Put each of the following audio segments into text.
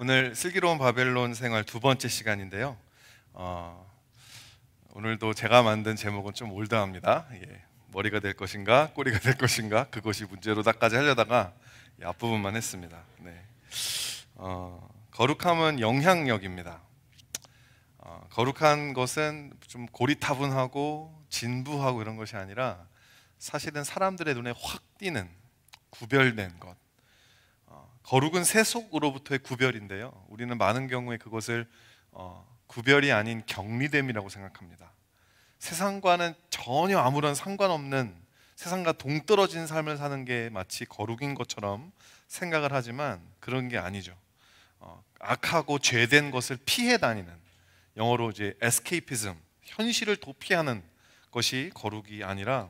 오늘 슬기로운 바벨론 생활 두 번째 시간인데요. 오늘도 제가 만든 제목은 좀 올드합니다. 머리가 될 것인가 꼬리가 될 것인가 그것이 문제로다까지 하려다가 앞부분만 했습니다. 거룩함은 영향력입니다. 거룩한 것은 좀 고리타분하고 진부하고 이런 것이 아니라 사실은 사람들의 눈에 확 띄는 구별된 것. 거룩은 세속으로부터의 구별인데요, 우리는 많은 경우에 그것을 구별이 아닌 격리됨이라고 생각합니다. 세상과는 전혀 아무런 상관없는, 세상과 동떨어진 삶을 사는 게 마치 거룩인 것처럼 생각을 하지만 그런 게 아니죠. 악하고 죄된 것을 피해 다니는, 영어로 이제 escapism, 현실을 도피하는 것이 거룩이 아니라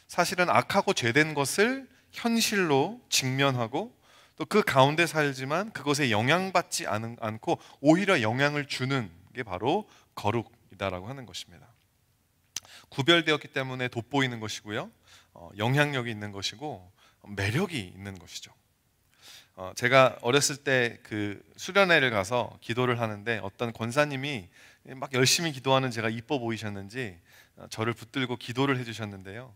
사실은 악하고 죄된 것을 현실로 직면하고 또 그 가운데 살지만 그것에 영향받지 않고 오히려 영향을 주는 게 바로 거룩이다라고 하는 것입니다. 구별되었기 때문에 돋보이는 것이고요, 영향력이 있는 것이고 매력이 있는 것이죠. 제가 어렸을 때 그 수련회를 가서 기도를 하는데 어떤 권사님이 막 열심히 기도하는 제가 이뻐 보이셨는지 저를 붙들고 기도를 해주셨는데요,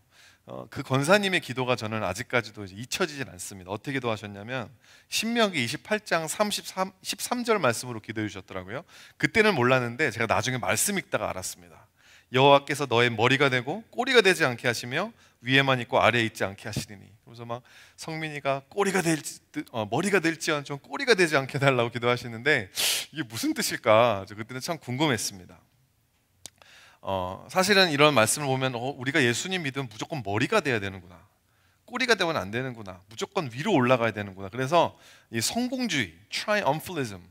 그 권사님의 기도가 저는 아직까지도 잊혀지질 않습니다. 어떻게 기도하셨냐면 신명기 28장 13절 말씀으로 기도해 주셨더라고요. 그때는 몰랐는데 제가 나중에 말씀 읽다가 알았습니다. 여호와께서 너의 머리가 되고 꼬리가 되지 않게 하시며 위에만 있고 아래에 있지 않게 하시리니. 그래서 막 성민이가 머리가 될지언정 꼬리가 되지 않게 해달라고 기도하시는데 이게 무슨 뜻일까? 저 그때는 참 궁금했습니다. 사실은 이런 말씀을 보면 우리가 예수님 믿으면 무조건 머리가 돼야 되는구나, 꼬리가 되면 안 되는구나, 무조건 위로 올라가야 되는구나. 그래서 이 성공주의, triumphalism,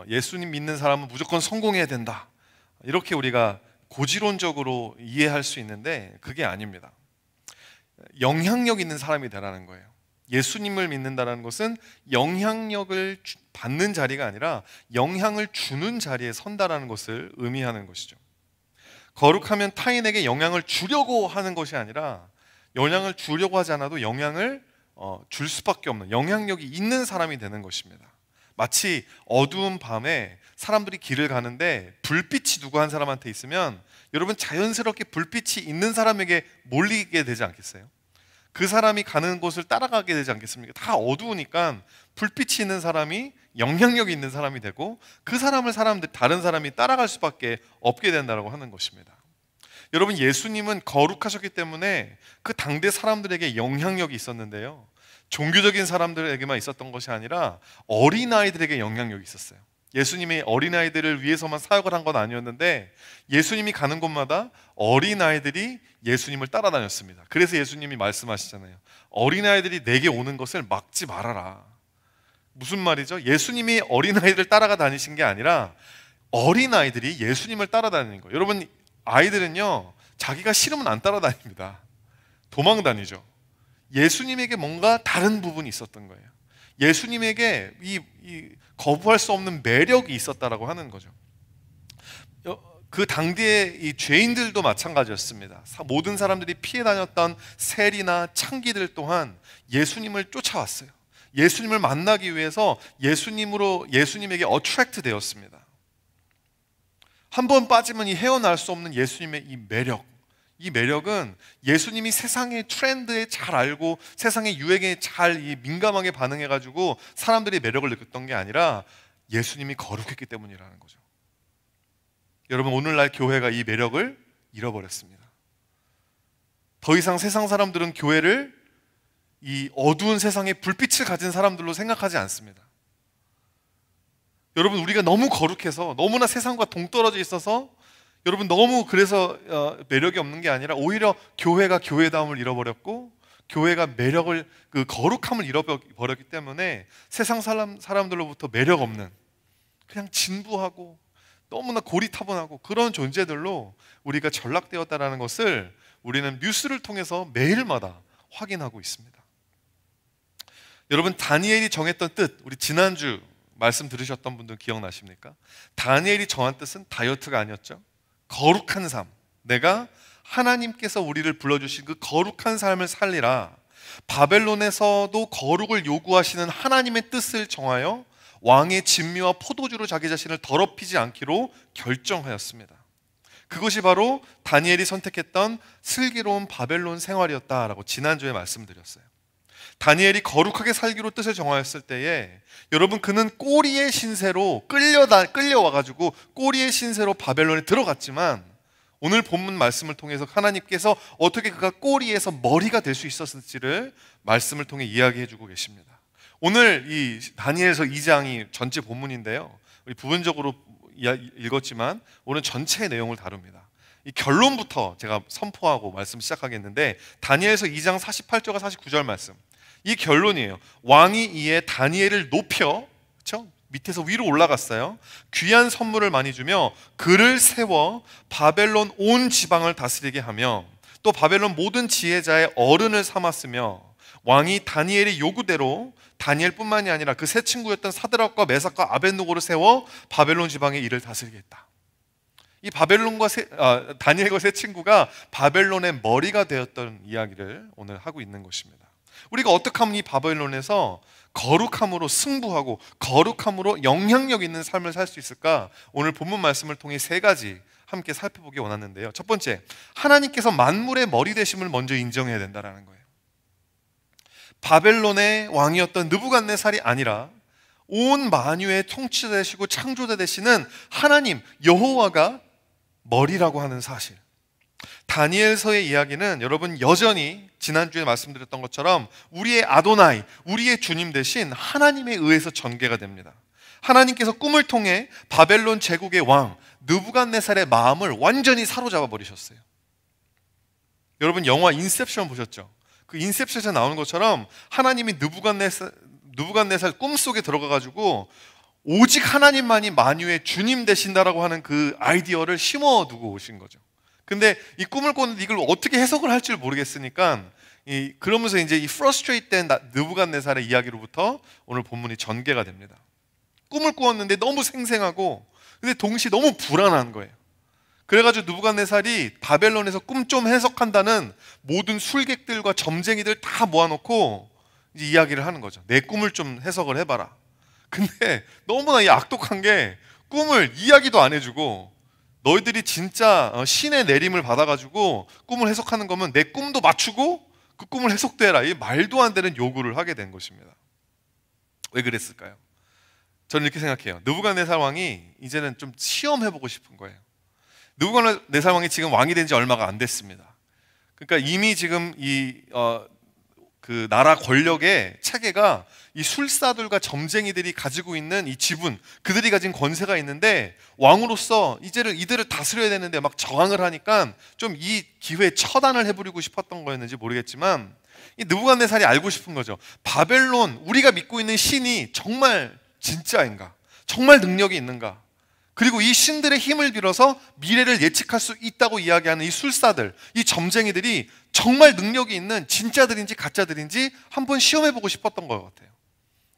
예수님 믿는 사람은 무조건 성공해야 된다, 이렇게 우리가 고지론적으로 이해할 수 있는데 그게 아닙니다. 영향력 있는 사람이 되라는 거예요. 예수님을 믿는다는 것은 영향력을 받는 자리가 아니라 영향을 주는 자리에 선다라는 것을 의미하는 것이죠. 거룩하면 타인에게 영향을 주려고 하는 것이 아니라 영향을 주려고 하지 않아도 영향을 줄 수밖에 없는, 영향력이 있는 사람이 되는 것입니다. 마치 어두운 밤에 사람들이 길을 가는데 불빛이 누구 한 사람한테 있으면 여러분 자연스럽게 불빛이 있는 사람에게 몰리게 되지 않겠어요? 그 사람이 가는 곳을 따라가게 되지 않겠습니까? 다 어두우니까 불빛이 있는 사람이 영향력이 있는 사람이 되고 그 사람을 다른 사람이 따라갈 수밖에 없게 된다고 하는 것입니다. 여러분, 예수님은 거룩하셨기 때문에 그 당대 사람들에게 영향력이 있었는데요, 종교적인 사람들에게만 있었던 것이 아니라 어린아이들에게 영향력이 있었어요. 예수님이 어린아이들을 위해서만 사역을 한 건 아니었는데 예수님이 가는 곳마다 어린아이들이 예수님을 따라다녔습니다. 그래서 예수님이 말씀하시잖아요. 어린아이들이 내게 오는 것을 막지 말아라. 무슨 말이죠? 예수님이 어린아이들을 따라가 다니신 게 아니라 어린아이들이 예수님을 따라다니는 거예요. 여러분, 아이들은요 자기가 싫으면 안 따라다닙니다. 도망 다니죠. 예수님에게 뭔가 다른 부분이 있었던 거예요. 예수님에게 이 거부할 수 없는 매력이 있었다라고 하는 거죠. 그 당대의 이 죄인들도 마찬가지였습니다. 모든 사람들이 피해 다녔던 세리나 창기들 또한 예수님을 쫓아왔어요. 예수님을 만나기 위해서 예수님에게 어트랙트 되었습니다. 한 번 빠지면 헤어날 수 없는 예수님의 이 매력, 이 매력은 예수님이 세상의 트렌드에 잘 알고 세상의 유행에 잘 민감하게 반응해가지고 사람들이 매력을 느꼈던 게 아니라 예수님이 거룩했기 때문이라는 거죠. 여러분, 오늘날 교회가 이 매력을 잃어버렸습니다. 더 이상 세상 사람들은 교회를 이 어두운 세상에 불빛을 가진 사람들로 생각하지 않습니다. 여러분, 우리가 너무 거룩해서 너무나 세상과 동떨어져 있어서 여러분 너무 그래서 매력이 없는 게 아니라 오히려 교회가 교회다움을 잃어버렸고 교회가 매력을, 그 거룩함을 잃어버렸기 때문에 세상 사람들로부터 매력 없는, 그냥 진부하고 너무나 고리타분하고 그런 존재들로 우리가 전락되었다는 것을 우리는 뉴스를 통해서 매일마다 확인하고 있습니다. 여러분, 다니엘이 정했던 뜻, 우리 지난주 말씀 들으셨던 분들 기억나십니까? 다니엘이 정한 뜻은 다이어트가 아니었죠. 거룩한 삶, 내가 하나님께서 우리를 불러주신 그 거룩한 삶을 살리라. 바벨론에서도 거룩을 요구하시는 하나님의 뜻을 정하여 왕의 진미와 포도주로 자기 자신을 더럽히지 않기로 결정하였습니다. 그것이 바로 다니엘이 선택했던 슬기로운 바벨론 생활이었다라고 지난주에 말씀드렸어요. 다니엘이 거룩하게 살기로 뜻을 정하였을 때에 여러분, 그는 꼬리의 신세로 끌려와가지고 꼬리의 신세로 바벨론에 들어갔지만, 오늘 본문 말씀을 통해서 하나님께서 어떻게 그가 꼬리에서 머리가 될 수 있었을지를 말씀을 통해 이야기해 주고 계십니다. 오늘 이 다니엘서 2장이 전체 본문인데요, 우리 부분적으로 읽었지만 오늘 전체의 내용을 다룹니다. 이 결론부터 제가 선포하고 말씀 시작하겠는데, 다니엘서 2장 48절과 49절 말씀, 이 결론이에요. 왕이 이에 다니엘을 높여, 그렇죠? 밑에서 위로 올라갔어요. 귀한 선물을 많이 주며 그를 세워 바벨론 온 지방을 다스리게 하며 또 바벨론 모든 지혜자의 어른을 삼았으며, 왕이 다니엘의 요구대로 다니엘뿐만이 아니라 그 세 친구였던 사드락과 메삭과 아벳느고를 세워 바벨론 지방의 일을 다스리게 했다. 이 다니엘과 세 친구가 바벨론의 머리가 되었던 이야기를 오늘 하고 있는 것입니다. 우리가 어떻게 하면 이 바벨론에서 거룩함으로 승부하고 거룩함으로 영향력 있는 삶을 살 수 있을까? 오늘 본문 말씀을 통해 세 가지 함께 살펴보기 원하는데요. 첫 번째, 하나님께서 만물의 머리 되심을 먼저 인정해야 된다는 거예요. 바벨론의 왕이었던 느부갓네살이 아니라 온 만유의 통치자 되시고 창조자 되시는 하나님 여호와가 머리라고 하는 사실. 다니엘서의 이야기는 여러분 여전히 지난주에 말씀드렸던 것처럼 우리의 아도나이, 우리의 주님 대신 하나님에 의해서 전개가 됩니다. 하나님께서 꿈을 통해 바벨론 제국의 왕 느부갓네살의 마음을 완전히 사로잡아 버리셨어요. 여러분 영화 인셉션 보셨죠? 그 인셉션에서 나오는 것처럼 하나님이 느부갓네살 꿈속에 들어가가지고 오직 하나님만이 만유의 주님 되신다라고 하는 그 아이디어를 심어두고 오신 거죠. 근데 이 꿈을 꿨는데 이걸 어떻게 해석을 할지 모르겠으니까 그러면서 이제 이 프러스트레이트 된 느부갓네살의 이야기로부터 오늘 본문이 전개가 됩니다. 꿈을 꾸었는데 너무 생생하고 근데 동시에 너무 불안한 거예요. 그래가지고 느부갓네살이 바벨론에서 꿈 좀 해석한다는 모든 술객들과 점쟁이들 다 모아놓고 이제 이야기를 하는 거죠. 내 꿈을 좀 해석을 해봐라. 근데 너무나 이 악독한 게 꿈을 이야기도 안 해주고, 너희들이 진짜 신의 내림을 받아가지고 꿈을 해석하는 거면 내 꿈도 맞추고 그 꿈을 해석도 해라. 이 말도 안 되는 요구를 하게 된 것입니다. 왜 그랬을까요? 저는 이렇게 생각해요. 느부갓네살 왕이 이제는 좀 시험해보고 싶은 거예요. 느부갓네살 왕이 지금 왕이 된 지 얼마가 안 됐습니다. 그러니까 이미 지금 그 나라 권력의 체계가 이 술사들과 점쟁이들이 가지고 있는 이 지분, 그들이 가진 권세가 있는데 왕으로서 이들을 다스려야 되는데 막 저항을 하니까 좀 이 기회에 처단을 해버리고 싶었던 거였는지 모르겠지만, 이 느부갓네살이 알고 싶은 거죠. 바벨론, 우리가 믿고 있는 신이 정말 진짜인가? 정말 능력이 있는가? 그리고 이 신들의 힘을 빌어서 미래를 예측할 수 있다고 이야기하는 이 술사들, 이 점쟁이들이 정말 능력이 있는 진짜들인지 가짜들인지 한번 시험해보고 싶었던 것 같아요.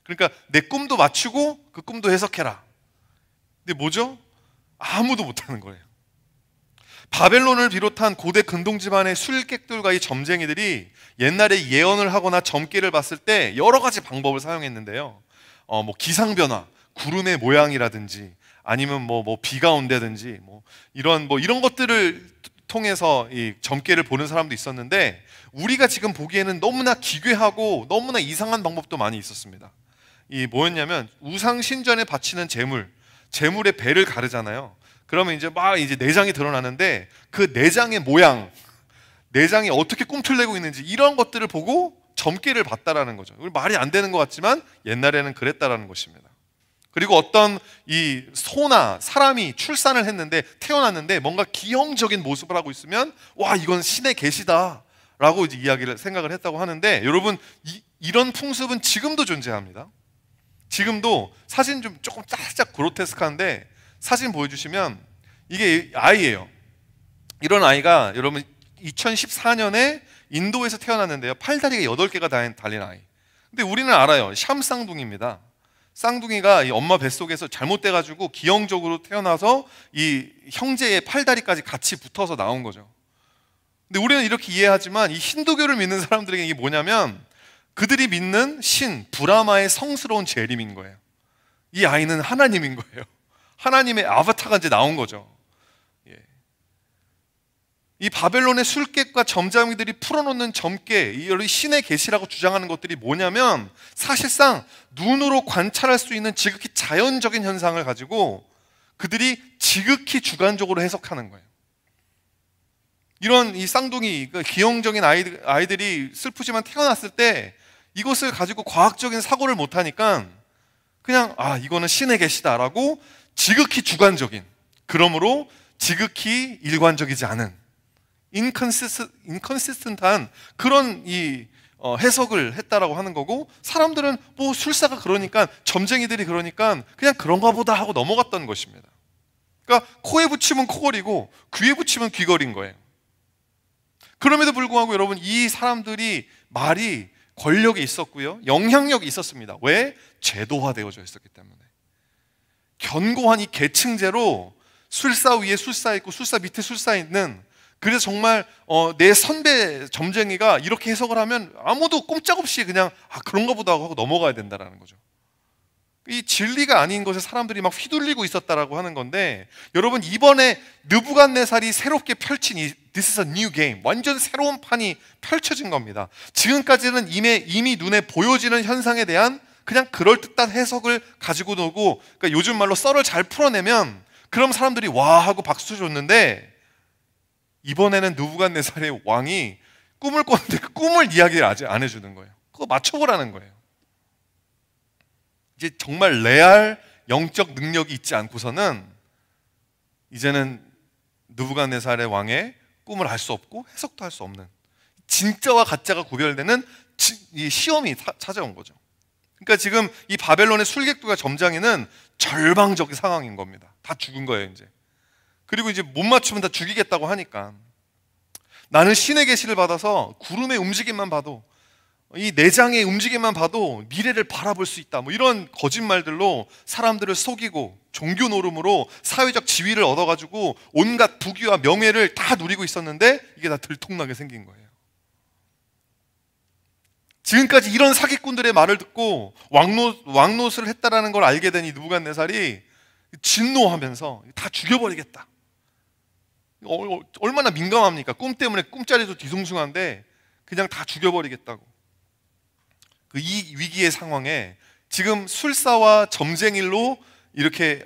그러니까 내 꿈도 맞추고 그 꿈도 해석해라. 근데 뭐죠? 아무도 못하는 거예요. 바벨론을 비롯한 고대 근동 집안의 술객들과 이 점쟁이들이 옛날에 예언을 하거나 점괘를 봤을 때 여러 가지 방법을 사용했는데요. 기상변화, 구름의 모양이라든지 아니면 뭐 비가 온다든지 이런 것들을 통해서 이 점괘를 보는 사람도 있었는데, 우리가 지금 보기에는 너무나 기괴하고 너무나 이상한 방법도 많이 있었습니다. 이 뭐였냐면, 우상 신전에 바치는 재물의 배를 가르잖아요. 그러면 이제 내장이 드러나는데 그 내장의 모양, 내장이 어떻게 꿈틀대고 있는지 이런 것들을 보고 점괘를 봤다라는 거죠. 말이 안 되는 것 같지만 옛날에는 그랬다라는 것입니다. 그리고 어떤 이 소나 사람이 출산을 했는데 태어났는데 뭔가 기형적인 모습을 하고 있으면 와, 이건 신의 계시다라고 이제 생각을 했다고 하는데, 여러분 이런 풍습은 지금도 존재합니다. 지금도 사진 좀 조금 살짝 그로테스크한데 사진 보여주시면 이게 아이예요. 이런 아이가 여러분 2014년에 인도에서 태어났는데요, 팔다리가 8개가 달린 아이. 근데 우리는 알아요. 샴쌍둥이입니다. 쌍둥이가 이 엄마 뱃속에서 잘못돼가지고 기형적으로 태어나서 이 형제의 팔다리까지 같이 붙어서 나온 거죠. 근데 우리는 이렇게 이해하지만 이 힌두교를 믿는 사람들에게 이게 뭐냐면 그들이 믿는 신 브라마의 성스러운 재림인 거예요. 이 아이는 하나님인 거예요. 하나님의 아바타가 이제 나온 거죠. 예. 이 바벨론의 술객과 점장이들이 풀어놓는 점괘, 이 신의 계시라고 주장하는 것들이 뭐냐면 사실상 눈으로 관찰할 수 있는 지극히 자연적인 현상을 가지고 그들이 지극히 주관적으로 해석하는 거예요. 이런 이 쌍둥이, 기형적인 아이들이 슬프지만 태어났을 때 이것을 가지고 과학적인 사고를 못하니까 그냥 이거는 신의 계시다라고 지극히 주관적인, 그러므로 지극히 일관적이지 않은 인컨시스턴트한 그런 해석을 했다라고 하는 거고, 사람들은 뭐 술사가 그러니까, 점쟁이들이 그러니까 그냥 그런가 보다 하고 넘어갔던 것입니다. 그러니까 코에 붙이면 코걸이고 귀에 붙이면 귀걸이인 거예요. 그럼에도 불구하고 여러분, 이 사람들이 말이 권력이 있었고요, 영향력이 있었습니다. 왜? 제도화되어져 있었기 때문에. 견고한 이 계층제로 술사 위에 술사 있고 술사 밑에 술사 있는, 그래서 정말 내 선배 점쟁이가 이렇게 해석을 하면 아무도 꼼짝없이 그냥 그런가 보다 하고 넘어가야 된다는 거죠. 이 진리가 아닌 것에 사람들이 막 휘둘리고 있었다라고 하는 건데, 여러분, 이번에 느부갓네살이 새롭게 펼친 This is a new game, 완전 새로운 판이 펼쳐진 겁니다. 지금까지는 이미 눈에 보여지는 현상에 대한 그냥 그럴듯한 해석을 가지고 놀고, 그러니까 요즘 말로 썰을 잘 풀어내면 그럼 사람들이 와 하고 박수 줬는데, 이번에는 느부갓네살의 왕이 꿈을 꿨는데 그 꿈을 이야기를 아직 안 해주는 거예요. 그거 맞춰보라는 거예요. 이제 정말 레알 영적 능력이 있지 않고서는 이제는 느부갓네살의 왕의 꿈을 알 수 없고 해석도 할 수 없는, 진짜와 가짜가 구별되는 이 시험이 찾아온 거죠. 그러니까 지금 이 바벨론의 술객들과 점장이는 절망적인 상황인 겁니다. 다 죽은 거예요, 이제. 그리고 이제 못 맞추면 다 죽이겠다고 하니까, 나는 신의 계시를 받아서 구름의 움직임만 봐도, 이 내장의 움직임만 봐도 미래를 바라볼 수 있다, 뭐 이런 거짓말들로 사람들을 속이고 종교 노름으로 사회적 지위를 얻어가지고 온갖 부귀와 명예를 다 누리고 있었는데 이게 다 들통나게 생긴 거예요. 지금까지 이런 사기꾼들의 말을 듣고 왕노릇을 했다라는 걸 알게 된 이 느부갓네살이 진노하면서 다 죽여버리겠다. 얼마나 민감합니까? 꿈 때문에 꿈자리도 뒤숭숭한데 그냥 다 죽여버리겠다고. 이 위기의 상황에 지금 술사와 점쟁일로 이렇게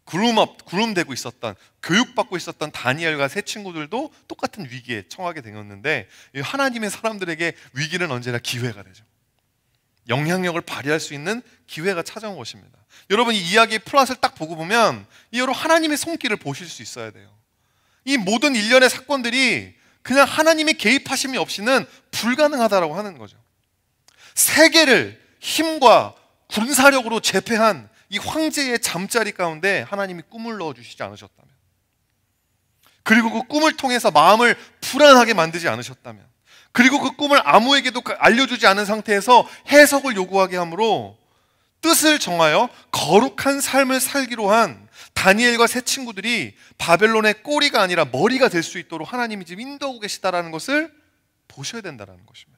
그룹되고 있었던, 교육받고 있었던 다니엘과 세 친구들도 똑같은 위기에 처하게 되었는데, 하나님의 사람들에게 위기는 언제나 기회가 되죠. 영향력을 발휘할 수 있는 기회가 찾아온 것입니다. 여러분, 이 이야기의 플롯을 딱 보고 보면 여러분, 하나님의 손길을 보실 수 있어야 돼요. 이 모든 일련의 사건들이 그냥 하나님의 개입하심이 없이는 불가능하다라고 하는 거죠. 세계를 힘과 군사력으로 제패한 이 황제의 잠자리 가운데 하나님이 꿈을 넣어주시지 않으셨다면, 그리고 그 꿈을 통해서 마음을 불안하게 만들지 않으셨다면, 그리고 그 꿈을 아무에게도 알려주지 않은 상태에서 해석을 요구하게 함으로 뜻을 정하여 거룩한 삶을 살기로 한 다니엘과 세 친구들이 바벨론의 꼬리가 아니라 머리가 될 수 있도록 하나님이 지금 인도하고 계시다라는 것을 보셔야 된다는 것입니다.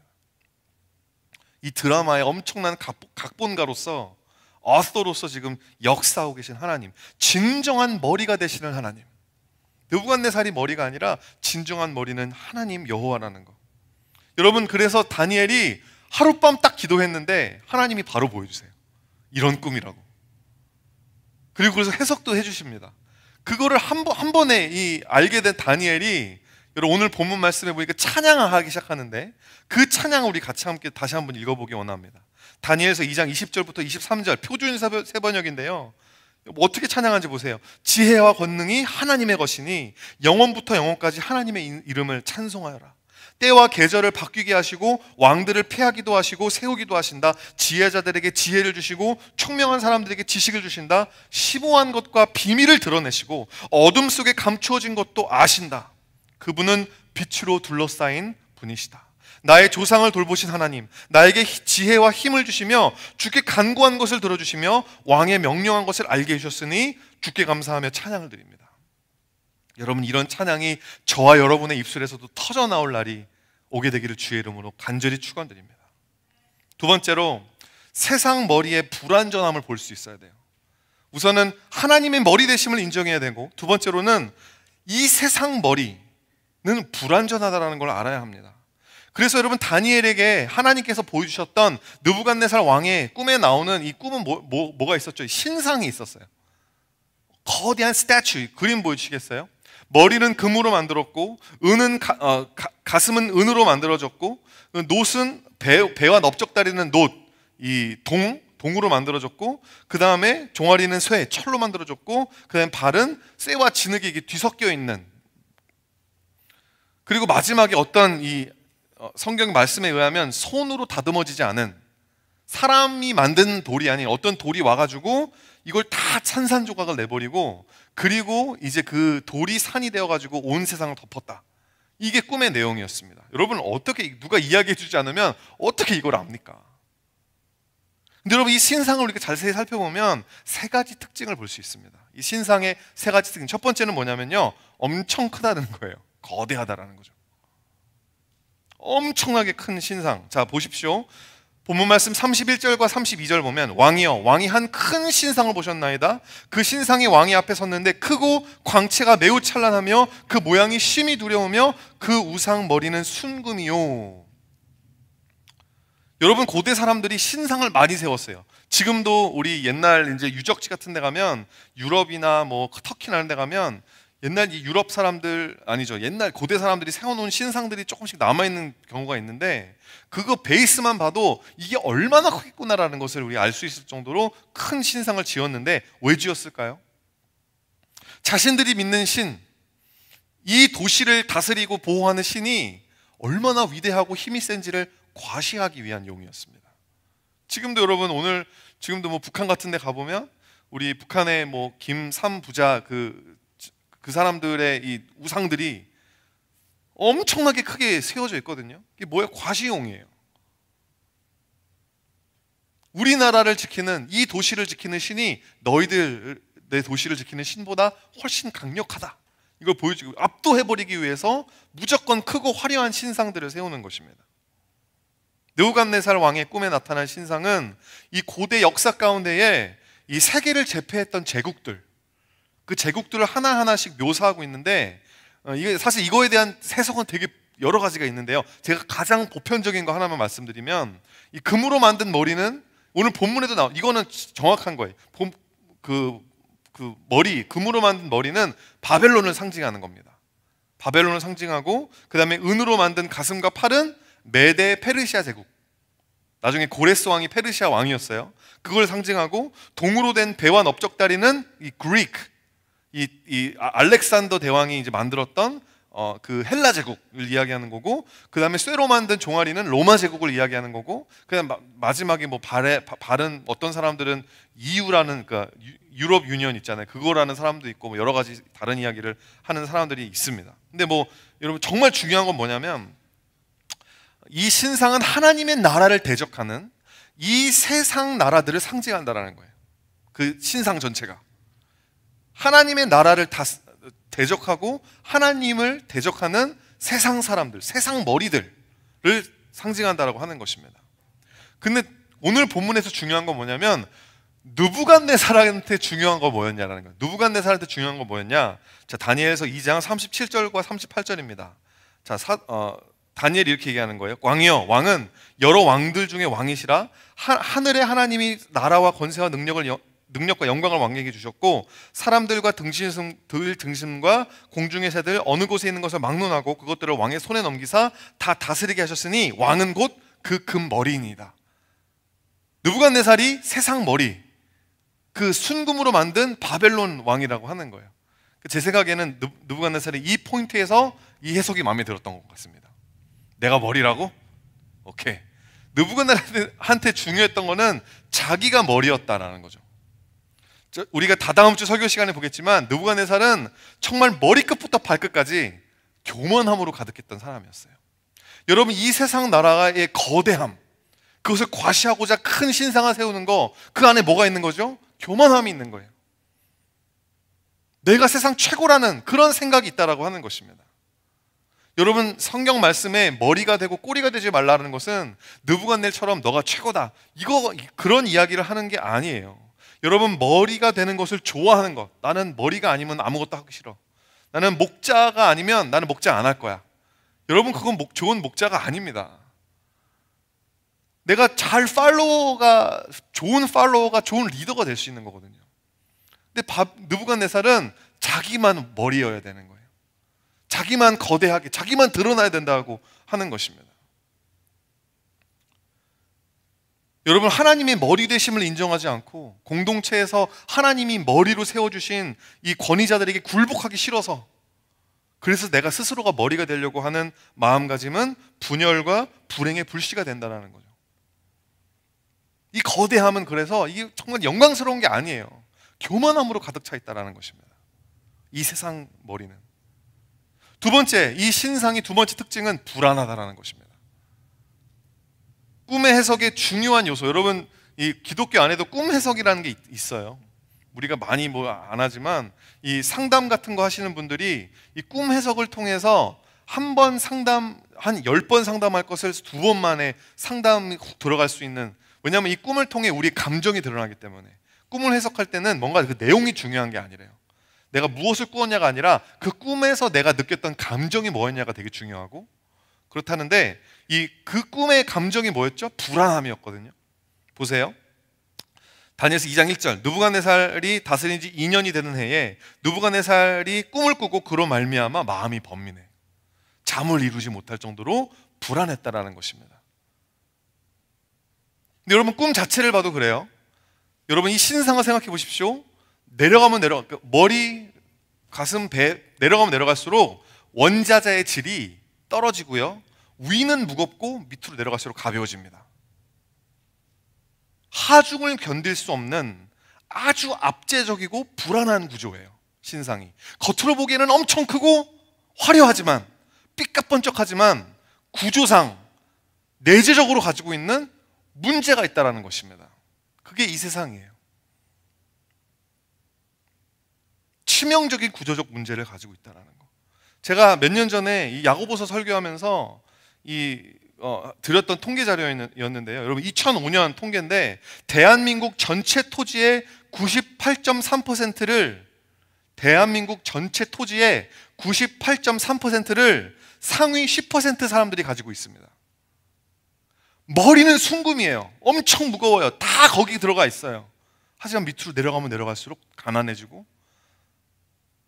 이 드라마의 엄청난 각본가로서, 어서로서 지금 역사하고 계신 하나님, 진정한 머리가 되시는 하나님, 느부갓네살이 머리가 아니라 진정한 머리는 하나님 여호와라는 것. 여러분, 그래서 다니엘이 하룻밤 딱 기도했는데 하나님이 바로 보여주세요. 이런 꿈이라고. 그리고 그래서 해석도 해주십니다. 그거를 한 번에 알게 된 다니엘이, 여러분, 오늘 본문 말씀해 보니까 찬양을 하기 시작하는데, 그 찬양을 우리 같이 함께 다시 한번 읽어보기 원합니다. 다니엘서 2장 20절부터 23절 표준 세번역인데요. 어떻게 찬양하는지 보세요. 지혜와 권능이 하나님의 것이니 영원부터 영원까지 하나님의 이름을 찬송하여라. 때와 계절을 바뀌게 하시고 왕들을 패하기도 하시고 세우기도 하신다. 지혜자들에게 지혜를 주시고 총명한 사람들에게 지식을 주신다. 심오한 것과 비밀을 드러내시고 어둠 속에 감추어진 것도 아신다. 그분은 빛으로 둘러싸인 분이시다. 나의 조상을 돌보신 하나님, 나에게 지혜와 힘을 주시며 주께 간구한 것을 들어주시며 왕의 명령한 것을 알게 해주셨으니 주께 감사하며 찬양을 드립니다. 여러분, 이런 찬양이 저와 여러분의 입술에서도 터져 나올 날이 오게 되기를 주의 이름으로 간절히 축원드립니다. 두 번째로, 세상 머리의 불완전함을 볼 수 있어야 돼요. 우선은 하나님의 머리 되심을 인정해야 되고, 두 번째로는 이 세상 머리는 불완전하다는 걸 알아야 합니다. 그래서 여러분, 다니엘에게 하나님께서 보여주셨던 느부갓네살 왕의 꿈에 나오는 이 꿈은 뭐가 있었죠? 신상이 있었어요. 거대한 스태츄, 그림 보여주시겠어요? 머리는 금으로 만들었고, 은은 가슴은 은으로 만들어졌고, 놋은 배와 넓적다리는 놋, 이 동으로 만들어졌고, 그 다음에 종아리는 쇠, 철로 만들어졌고, 그 다음에 발은 쇠와 진흙이 뒤섞여 있는, 그리고 마지막에 어떤 이 성경 말씀에 의하면 손으로 다듬어지지 않은, 사람이 만든 돌이 아닌 어떤 돌이 와가지고 이걸 다 산산조각을 내버리고, 그리고 이제 그 돌이 산이 되어가지고 온 세상을 덮었다. 이게 꿈의 내용이었습니다. 여러분, 어떻게, 누가 이야기해 주지 않으면 어떻게 이걸 압니까? 근데 여러분, 이 신상을 우리가 자세히 살펴보면 세 가지 특징을 볼 수 있습니다. 이 신상의 세 가지 특징, 첫 번째는 뭐냐면요, 엄청 크다는 거예요. 거대하다라는 거죠. 엄청나게 큰 신상. 자, 보십시오. 본문 말씀 31절과 32절 보면, 왕이여, 왕이 한 큰 신상을 보셨나이다. 그 신상이 왕이 앞에 섰는데 크고 광채가 매우 찬란하며 그 모양이 심히 두려우며 그 우상 머리는 순금이요. 여러분, 고대 사람들이 신상을 많이 세웠어요. 지금도 우리 옛날 이제 유적지 같은 데 가면, 유럽이나 뭐 터키나 이런 데 가면 옛날 이 유럽 사람들, 아니죠, 옛날 고대 사람들이 세워놓은 신상들이 조금씩 남아있는 경우가 있는데, 그거 베이스만 봐도 이게 얼마나 크겠구나라는 것을 우리 알 수 있을 정도로 큰 신상을 지었는데, 왜 지었을까요? 자신들이 믿는 신, 이 도시를 다스리고 보호하는 신이 얼마나 위대하고 힘이 센지를 과시하기 위한 용이었습니다. 지금도 여러분, 지금도 뭐 북한 같은 데 가보면 우리 북한의 뭐 김삼 부자 그 사람들의 이 우상들이 엄청나게 크게 세워져 있거든요. 이게 뭐예요? 과시용이에요. 우리나라를 지키는, 이 도시를 지키는 신이 너희들 내 도시를 지키는 신보다 훨씬 강력하다, 이걸 보여주고 압도해버리기 위해서 무조건 크고 화려한 신상들을 세우는 것입니다. 느부갓네살 왕의 꿈에 나타난 신상은 이 고대 역사 가운데에 이 세계를 제패했던 제국들, 그 제국들을 하나하나씩 묘사하고 있는데, 이게 사실 이거에 대한 해석은 되게 여러 가지가 있는데요. 제가 가장 보편적인 거 하나만 말씀드리면, 이 금으로 만든 머리는 오늘 본문에도 이거는 정확한 거예요. 그 머리, 금으로 만든 머리는 바벨론을 상징하는 겁니다. 바벨론을 상징하고, 그 다음에 은으로 만든 가슴과 팔은 메데 페르시아 제국, 나중에 고레스 왕이 페르시아 왕이었어요. 그걸 상징하고, 동으로 된 배와 넓적다리는 이 그리크, 이 알렉산더 대왕이 이제 만들었던 그 헬라 제국을 이야기하는 거고, 그 다음에 쇠로 만든 종아리는 로마 제국을 이야기하는 거고, 그다음 마지막에 뭐 발은 어떤 사람들은 EU라는, 그러니까 유럽 유니언 있잖아요, 그거라는 사람도 있고, 뭐 여러 가지 다른 이야기를 하는 사람들이 있습니다. 근데 뭐 여러분, 정말 중요한 건 뭐냐면, 이 신상은 하나님의 나라를 대적하는 이 세상 나라들을 상징한다라는 거예요. 그 신상 전체가 하나님의 나라를 대적하고 하나님을 대적하는 세상 사람들, 세상 머리들을 상징한다라고 하는 것입니다. 근데 오늘 본문에서 중요한 건 뭐냐면, 느부갓네살한테 중요한 건 뭐였냐라는 거예요. 느부갓네살한테 중요한 건 뭐였냐? 자, 다니엘서 2장 37절과 38절입니다. 자, 다니엘이 이렇게 얘기하는 거예요. 왕이여, 왕은 여러 왕들 중에 왕이시라. 하늘의 하나님이 나라와 권세와 능력과 영광을 왕에게 주셨고, 사람들과 등심과 공중의 새들 어느 곳에 있는 것을 막론하고 그것들을 왕의 손에 넘기사 다 다스리게 하셨으니 왕은 곧 그 금머리이니이다. 느부갓네살이 세상 머리, 그 순금으로 만든 바벨론 왕이라고 하는 거예요. 제 생각에는 느부갓네살이 이 포인트에서 이 해석이 마음에 들었던 것 같습니다. 내가 머리라고? 오케이. 느부갓네살한테 중요했던 거는 자기가 머리였다라는 거죠. 우리가 다다음 주 설교 시간에 보겠지만, 느부갓네살은 정말 머리끝부터 발끝까지 교만함으로 가득했던 사람이었어요. 여러분, 이 세상 나라의 거대함, 그것을 과시하고자 큰 신상을 세우는 거, 그 안에 뭐가 있는 거죠? 교만함이 있는 거예요. 내가 세상 최고라는 그런 생각이 있다라고 하는 것입니다. 여러분, 성경 말씀에 머리가 되고 꼬리가 되지 말라는 것은 느부갓네살처럼 너가 최고다, 그런 이야기를 하는 게 아니에요. 여러분, 머리가 되는 것을 좋아하는 것. 나는 머리가 아니면 아무것도 하기 싫어. 나는 목자가 아니면 나는 목자 안 할 거야. 여러분, 그건 좋은 목자가 아닙니다. 내가 좋은 팔로워가 좋은 리더가 될 수 있는 거거든요. 근데 느부갓네살은 자기만 머리여야 되는 거예요. 자기만 거대하게, 자기만 드러나야 된다고 하는 것입니다. 여러분, 하나님의 머리 되심을 인정하지 않고 공동체에서 하나님이 머리로 세워주신 이 권위자들에게 굴복하기 싫어서, 그래서 내가 스스로가 머리가 되려고 하는 마음가짐은 분열과 불행의 불씨가 된다는 거죠. 이 거대함은 그래서 이게 정말 영광스러운 게 아니에요. 교만함으로 가득 차 있다는 것입니다. 이 세상 머리는. 두 번째, 이 신상의 두 번째 특징은 불안하다는 것입니다. 꿈의 해석의 중요한 요소, 여러분, 이 기독교 안에도 꿈 해석이라는 게 있어요. 우리가 많이 안 하지만 이 상담 같은 거 하시는 분들이 이 꿈 해석을 통해서 한 10번 상담할 것을 2번 만에 상담이 들어갈 수 있는, 왜냐하면 이 꿈을 통해 우리의 감정이 드러나기 때문에. 꿈을 해석할 때는 뭔가 그 내용이 중요한 게 아니래요. 내가 무엇을 꾸었냐가 아니라 그 꿈에서 내가 느꼈던 감정이 뭐였냐가 되게 중요하고, 그렇다는데 그 꿈의 감정이 뭐였죠? 불안함이었거든요. 보세요. 다니엘서 2장 1절, 느부갓네살이 다스린 지 2년이 되는 해에 느부갓네살이 꿈을 꾸고 그로 말미암아 마음이 번민해. 잠을 이루지 못할 정도로 불안했다라는 것입니다. 근데 여러분, 꿈 자체를 봐도 그래요. 여러분, 이 신상을 생각해 보십시오. 머리, 가슴, 배 내려가면 내려갈수록 원자재의 질이 떨어지고요, 위는 무겁고 밑으로 내려갈수록 가벼워집니다. 하중을 견딜 수 없는 아주 압제적이고 불안한 구조예요, 신상이. 겉으로 보기에는 엄청 크고 화려하지만, 삐까뻔쩍하지만 구조상 내재적으로 가지고 있는 문제가 있다는 것입니다. 그게 이 세상이에요. 치명적인 구조적 문제를 가지고 있다는 거. 제가 몇 년 전에 이 야고보서 설교하면서 드렸던 통계 자료였는데요. 여러분, 2005년 통계인데 대한민국 전체 토지의 98.3%를 상위 10% 사람들이 가지고 있습니다. 머리는 순금이에요. 엄청 무거워요. 다 거기 들어가 있어요. 하지만 밑으로 내려가면 내려갈수록 가난해지고,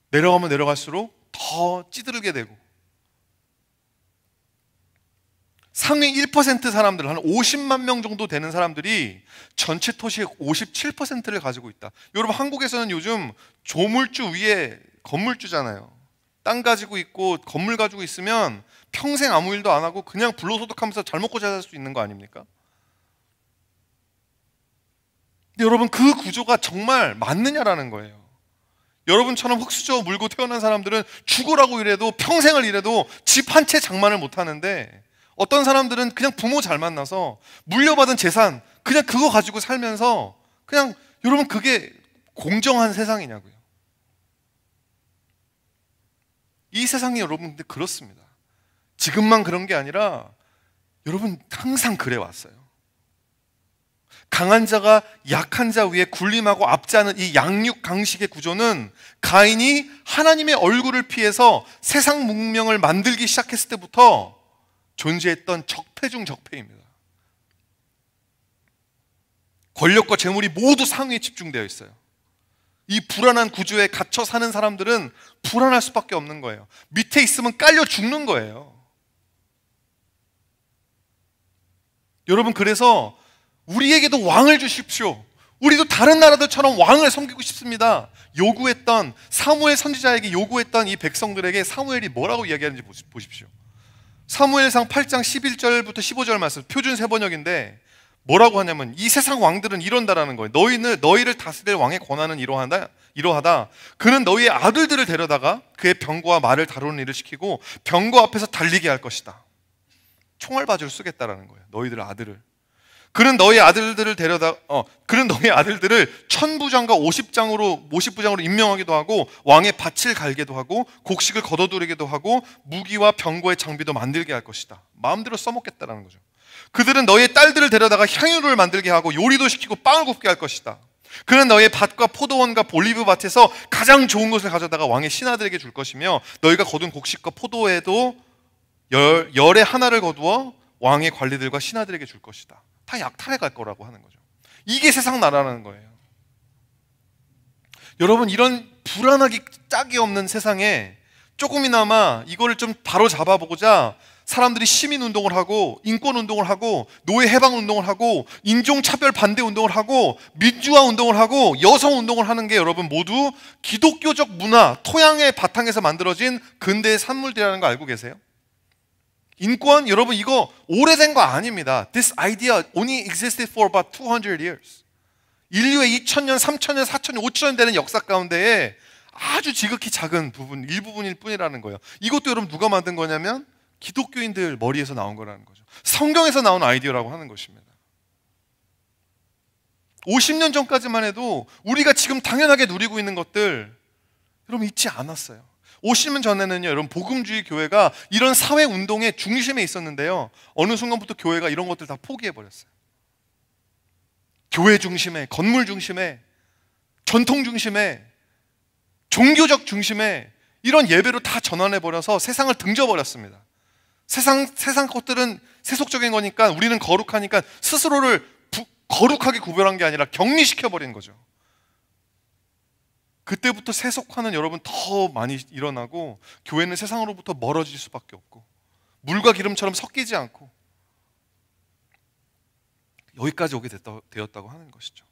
내려가면 내려갈수록 더 찌들게 되고, 상위 1% 사람들, 한 50만 명 정도 되는 사람들이 전체 토지의 57%를 가지고 있다. 여러분, 한국에서는 요즘 조물주 위에 건물주잖아요. 땅 가지고 있고 건물 가지고 있으면 평생 아무 일도 안 하고 그냥 불로소득하면서 잘 먹고 잘 살 수 있는 거 아닙니까? 근데 여러분, 그 구조가 정말 맞느냐라는 거예요. 여러분처럼 흙수저 물고 태어난 사람들은 죽으라고 일해도, 평생을 일해도 집 한 채 장만을 못 하는데, 어떤 사람들은 그냥 부모 잘 만나서 물려받은 재산 그냥 그거 가지고 살면서, 그냥, 여러분, 그게 공정한 세상이냐고요. 이 세상이 여러분 근데 그렇습니다. 지금만 그런 게 아니라 여러분 항상 그래 왔어요. 강한 자가 약한 자 위에 군림하고 압제하는 이 양육강식의 구조는 가인이 하나님의 얼굴을 피해서 세상 문명을 만들기 시작했을 때부터 존재했던 적폐 중 적폐입니다. 권력과 재물이 모두 상위에 집중되어 있어요. 이 불안한 구조에 갇혀 사는 사람들은 불안할 수밖에 없는 거예요. 밑에 있으면 깔려 죽는 거예요. 여러분, 그래서 우리에게도 왕을 주십시오. 우리도 다른 나라들처럼 왕을 섬기고 싶습니다. 요구했던, 사무엘 선지자에게 요구했던 이 백성들에게 사무엘이 뭐라고 이야기하는지 보십시오. 사무엘상 8장 11절부터 15절 말씀, 표준 세번역인데 뭐라고 하냐면, 이 세상 왕들은 이런다라는 거예요. 너희를 다스릴 왕의 권한은 이러하다. 그는 너희의 아들들을 데려다가 그의 병거와 말을 다루는 일을 시키고 병거 앞에서 달리게 할 것이다. 총알바지를 쓰겠다라는 거예요, 너희들 아들을. 그는 너희 아들들을 천부장과 오십부장으로 임명하기도 하고 왕의 밭을 갈게도 하고 곡식을 거둬들이기도 하고 무기와 병거의 장비도 만들게 할 것이다. 마음대로 써먹겠다라는 거죠. 그들은 너희의 딸들을 데려다가 향유를 만들게 하고 요리도 시키고 빵을 굽게 할 것이다. 그는 너희의 밭과 포도원과 올리브 밭에서 가장 좋은 것을 가져다가 왕의 신하들에게 줄 것이며 너희가 거둔 곡식과 포도에도 열의 하나를 거두어 왕의 관리들과 신하들에게 줄 것이다. 다 약탈해 갈 거라고 하는 거죠. 이게 세상 나라라는 거예요. 여러분, 이런 불안하기 짝이 없는 세상에 조금이나마 이거를 좀 바로 잡아보고자 사람들이 시민운동을 하고 인권운동을 하고 노예 해방운동을 하고 인종차별 반대 운동을 하고 민주화 운동을 하고 여성운동을 하는 게 여러분 모두 기독교적 문화, 토양의 바탕에서 만들어진 근대의 산물들이라는 거 알고 계세요? 인권, 여러분 이거 오래된 거 아닙니다. This idea only existed for about 200 years. 인류의 2000년, 3000년, 4000년, 5000년 되는 역사 가운데에 아주 지극히 작은 부분, 일부분일 뿐이라는 거예요. 이것도 여러분 누가 만든 거냐면 기독교인들 머리에서 나온 거라는 거죠. 성경에서 나온 아이디어라고 하는 것입니다. 50년 전까지만 해도 우리가 지금 당연하게 누리고 있는 것들 여러분 잊지 않았어요. 50년 전에는요, 여러분 복음주의 교회가 이런 사회 운동의 중심에 있었는데요, 어느 순간부터 교회가 이런 것들 다 포기해 버렸어요. 교회 중심에, 건물 중심에, 전통 중심에, 종교적 중심에 이런 예배로 다 전환해 버려서 세상을 등져 버렸습니다. 세상 것들은 세속적인 거니까 우리는 거룩하니까 스스로를 거룩하게 구별한 게 아니라 격리시켜 버린 거죠. 그때부터 세속화는 여러분 더 많이 일어나고 교회는 세상으로부터 멀어질 수밖에 없고 물과 기름처럼 섞이지 않고 여기까지 오게 되었다고 하는 것이죠.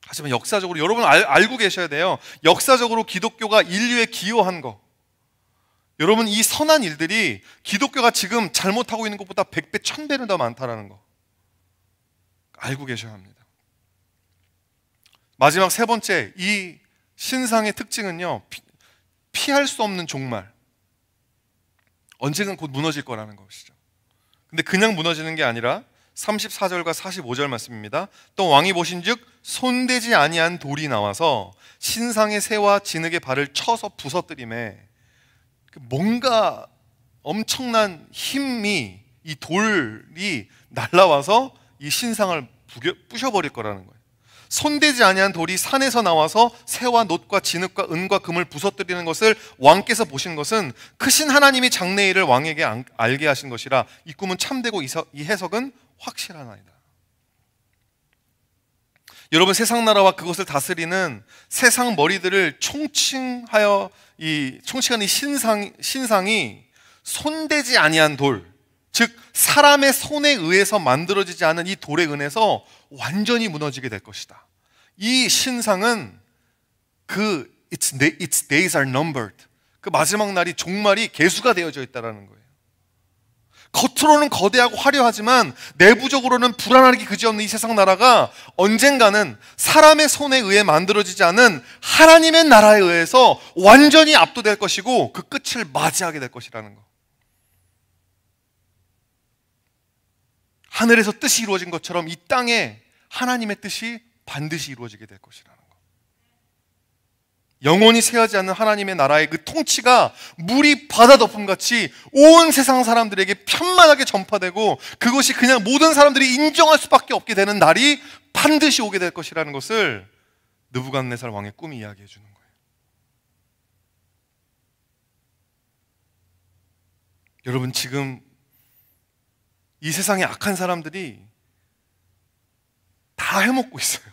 하지만 역사적으로 여러분 알고 계셔야 돼요. 역사적으로 기독교가 인류에 기여한 거, 여러분 이 선한 일들이 기독교가 지금 잘못하고 있는 것보다 100배, 1000배는 더 많다는 거 알고 계셔야 합니다. 마지막 세 번째, 이 신상의 특징은요, 피할 수 없는 종말, 언젠간 곧 무너질 거라는 것이죠. 근데 그냥 무너지는 게 아니라 34절과 45절 말씀입니다. 또 왕이 보신즉 손대지 아니한 돌이 나와서 신상의 새와 진흙의 발을 쳐서 부서뜨리매, 뭔가 엄청난 힘이 이 돌이 날라와서 이 신상을 부셔버릴 거라는 거예요. 손대지 아니한 돌이 산에서 나와서 새와 놋과 진흙과 은과 금을 부서뜨리는 것을 왕께서 보신 것은 크신 하나님이 장래일을 왕에게 알게 하신 것이라 이 꿈은 참되고 이 해석은 확실하나이다. 여러분, 세상 나라와 그것을 다스리는 세상 머리들을 총칭하는 이 신상이 손대지 아니한 돌, 즉 사람의 손에 의해서 만들어지지 않은 이 돌에 은해서 완전히 무너지게 될 것이다. 이 신상은 its days are numbered. 그 마지막 날이, 종말이 계수가 되어져 있다는 거예요. 겉으로는 거대하고 화려하지만 내부적으로는 불안하기 그지없는 이 세상 나라가 언젠가는 사람의 손에 의해 만들어지지 않은 하나님의 나라에 의해서 완전히 압도될 것이고 그 끝을 맞이하게 될 것이라는 거. 하늘에서 뜻이 이루어진 것처럼 이 땅에 하나님의 뜻이 반드시 이루어지게 될 것이라는 거. 영원히 쇠하지 않는 하나님의 나라의 그 통치가 물이 바다 덮음같이 온 세상 사람들에게 편만하게 전파되고 그것이 그냥 모든 사람들이 인정할 수밖에 없게 되는 날이 반드시 오게 될 것이라는 것을 느부갓네살 왕의 꿈이 이야기해 주는 거예요. 여러분, 지금 이 세상의 악한 사람들이 다 해먹고 있어요.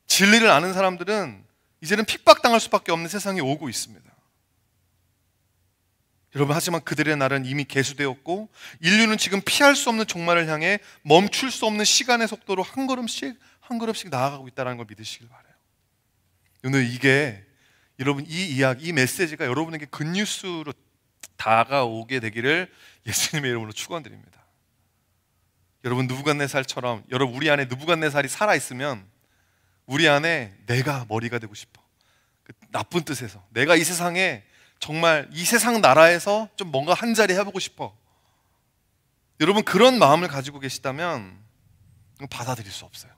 진리를 아는 사람들은 이제는 핍박당할 수밖에 없는 세상이 오고 있습니다. 여러분, 하지만 그들의 날은 이미 계수되었고 인류는 지금 피할 수 없는 종말을 향해 멈출 수 없는 시간의 속도로 한 걸음씩 나아가고 있다는 걸 믿으시길 바라요. 오늘 이게 여러분 이 이야기, 이 메시지가 여러분에게 굿뉴스로 다가오게 되기를 예수님의 이름으로 축원드립니다. 여러분, 느부갓네살처럼 여러분 우리 안에 느부갓네살이 살아있으면 우리 안에 내가 머리가 되고 싶어. 그 나쁜 뜻에서 내가 이 세상에 정말 이 세상 나라에서 좀 뭔가 한 자리 해보고 싶어. 여러분, 그런 마음을 가지고 계시다면 받아들일 수 없어요.